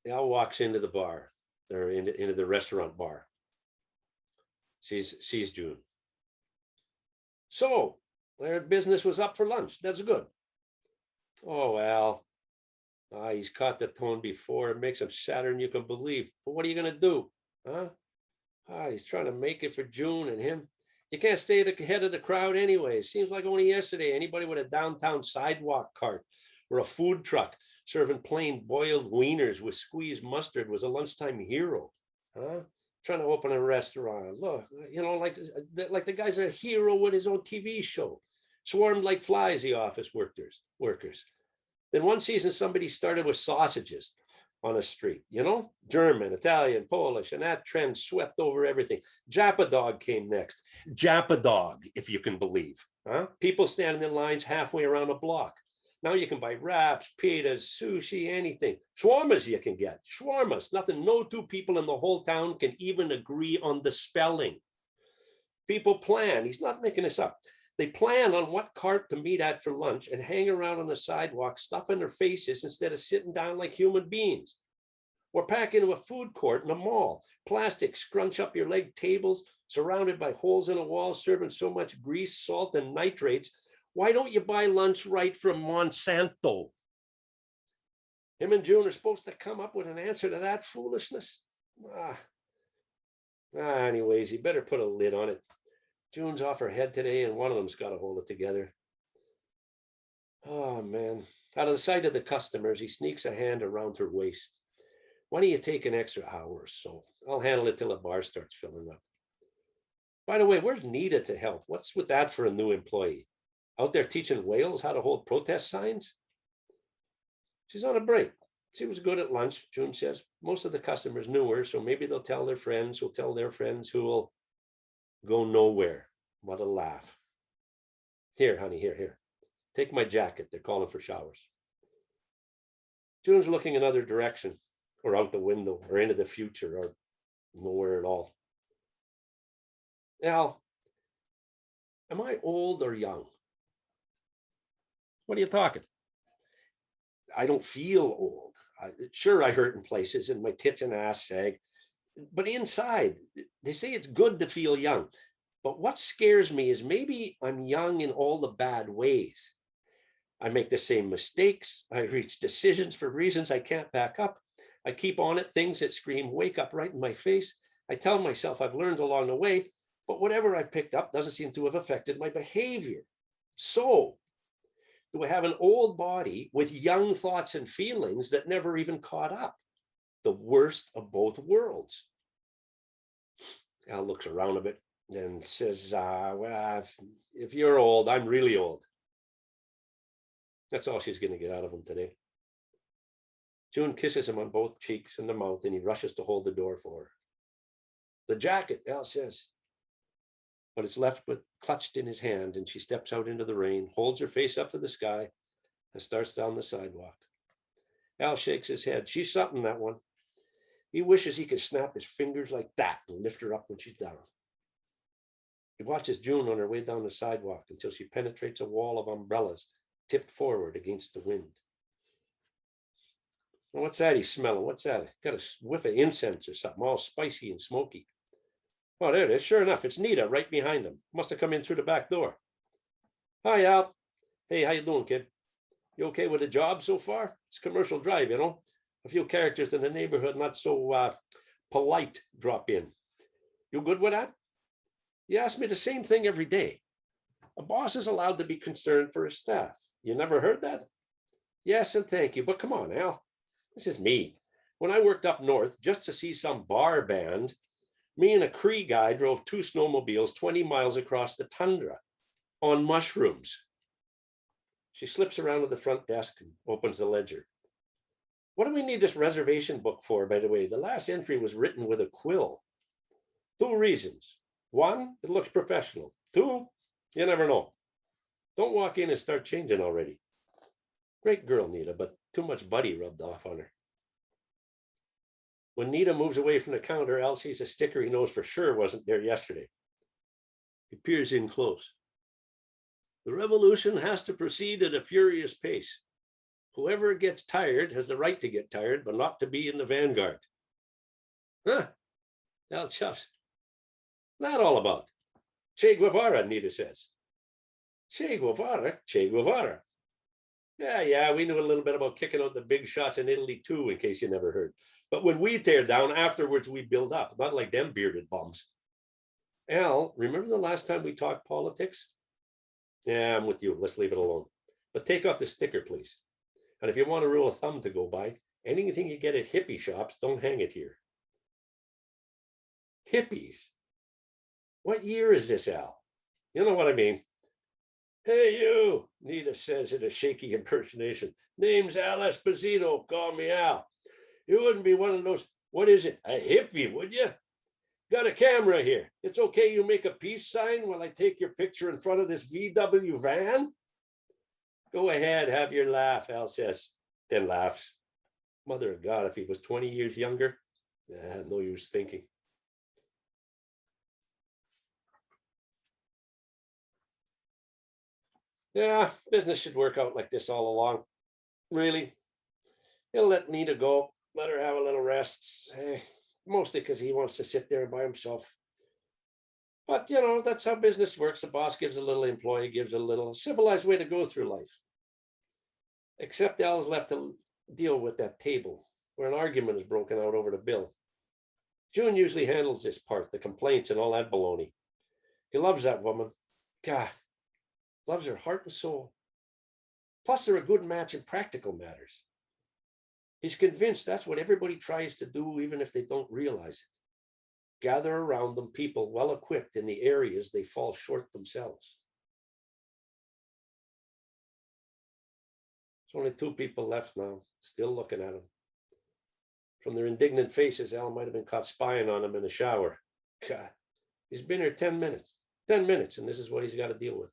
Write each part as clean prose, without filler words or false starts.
Al walks into the bar, or into the restaurant bar. Sees June. So, their business was up for lunch. That's good. Oh, Al. He's caught the tone before. It makes him sadder than you can believe. But what are you going to do? Huh? He's trying to make it for June and him. You can't stay at the head of the crowd anyway. It seems like only yesterday, anybody with a downtown sidewalk cart or a food truck serving plain boiled wieners with squeezed mustard was a lunchtime hero. Huh? Trying to open a restaurant. Look, like the guy's a hero with his own TV show. Swarmed like flies, the office workers. Then one season, somebody started with sausages on a street, German, Italian, Polish, and that trend swept over everything. Dog came next. Dog, if you can believe. Huh? People standing in lines halfway around a block. Now you can buy wraps, pitas, sushi, anything. Shawarmas you can get. Shawarmas, nothing. No two people in the whole town can even agree on the spelling. People plan. He's not making this up. They plan on what cart to meet at for lunch and hang around on the sidewalk, stuffing their faces instead of sitting down like human beings. Or pack into a food court in a mall. Plastic, scrunch up your leg tables, surrounded by holes in the walls, serving so much grease, salt, and nitrates. Why don't you buy lunch right from Monsanto? Him and June are supposed to come up with an answer to that foolishness. Anyways, you better put a lid on it. June's off her head today, and one of them's got to hold it together. Oh, man. Out of the sight of the customers, he sneaks a hand around her waist. Why don't you take an extra hour or so? I'll handle it till the bar starts filling up. By the way, where's Nita to help? What's with that for a new employee? Out there teaching whales how to hold protest signs? She's on a break. She was good at lunch, June says. Most of the customers knew her, so maybe they'll tell their friends who'll tell their friends who will go nowhere. What a laugh. Here, honey, here. Take my jacket. They're calling for showers. June's looking another direction, or out the window, or into the future, or nowhere at all. Al, am I old or young? What are you talking? I don't feel old. Sure, I hurt in places and my tits and ass sag, but inside, they say it's good to feel young. But what scares me is maybe I'm young in all the bad ways. I make the same mistakes. I reach decisions for reasons I can't back up. I keep on at things that scream, wake up, right in my face. I tell myself I've learned along the way, but whatever I've picked up doesn't seem to have affected my behavior. So, do I have an old body with young thoughts and feelings that never even caught up? The worst of both worlds. Al looks around a bit and says, well, if you're old, I'm really old. That's all she's going to get out of him today. June kisses him on both cheeks and the mouth, and he rushes to hold the door for her. The jacket, Al says. But it's left but clutched in his hand, and she steps out into the rain, holds her face up to the sky, and starts down the sidewalk. Al shakes his head. She's something, that one. He wishes he could snap his fingers like that and lift her up when she's down. He watches June on her way down the sidewalk until she penetrates a wall of umbrellas tipped forward against the wind. Well, what's that he's smelling? What's that? Got a whiff of incense or something, all spicy and smoky. Oh, there it is. Sure enough, it's Nita right behind him. Must have come in through the back door. Hi, Al. Hey, how you doing, kid? You okay with the job so far? It's Commercial Drive, A few characters in the neighborhood not so polite drop in. You good with that? You ask me the same thing every day. A boss is allowed to be concerned for his staff. You never heard that? Yes, and thank you. But come on, Al. This is me. When I worked up north just to see some bar band, me and a Cree guy drove 2 snowmobiles 20 miles across the tundra on mushrooms. She slips around to the front desk and opens the ledger. What do we need this reservation book for, by the way? The last entry was written with a quill. 2 reasons. 1, it looks professional. 2, you never know. Don't walk in and start changing already. Great girl, Nita, but too much buddy rubbed off on her. When Nita moves away from the counter, Al sees a sticker he knows for sure wasn't there yesterday. He peers in close. The revolution has to proceed at a furious pace. Whoever gets tired has the right to get tired, but not to be in the vanguard. Huh? Al chuffs. That all about? Che Guevara, Nita says. Che Guevara? Che Guevara. Yeah, we knew a little bit about kicking out the big shots in Italy too, in case you never heard. But when we tear down, afterwards we build up, not like them bearded bums. Al, remember the last time we talked politics? Yeah, I'm with you. Let's leave it alone. But take off the sticker, please. And if you want a rule of thumb to go by, anything you get at hippie shops, don't hang it here. Hippies? What year is this, Al? You know what I mean. Hey, you, Nita says in a shaky impersonation. Name's Al Esposito. Call me Al. You wouldn't be one of those, what is it, a hippie, would you? Got a camera here. It's okay you make a peace sign while I take your picture in front of this VW van? Go ahead, have your laugh, Al says, then laughs. Mother of God, if he was 20 years younger, no use thinking. Yeah, business should work out like this all along. Really. He'll let Nita go, let her have a little rest. Mostly because he wants to sit there by himself. But, that's how business works. The boss gives a little, employee gives a little. Civilized way to go through life. Except Al's left to deal with that table, where an argument is broken out over the bill. June usually handles this part, the complaints and all that baloney. He loves that woman. God, loves her heart and soul. Plus, they're a good match in practical matters. He's convinced that's what everybody tries to do, even if they don't realize it. Gather around them people well equipped in the areas they fall short themselves. There's only 2 people left now, still looking at him. From their indignant faces, Al might have been caught spying on him in the shower. God, he's been here 10 minutes. 10 minutes, and this is what he's got to deal with.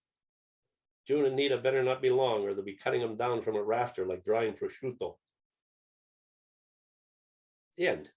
June and Nita better not be long, or they'll be cutting him down from a rafter like drying prosciutto. The end.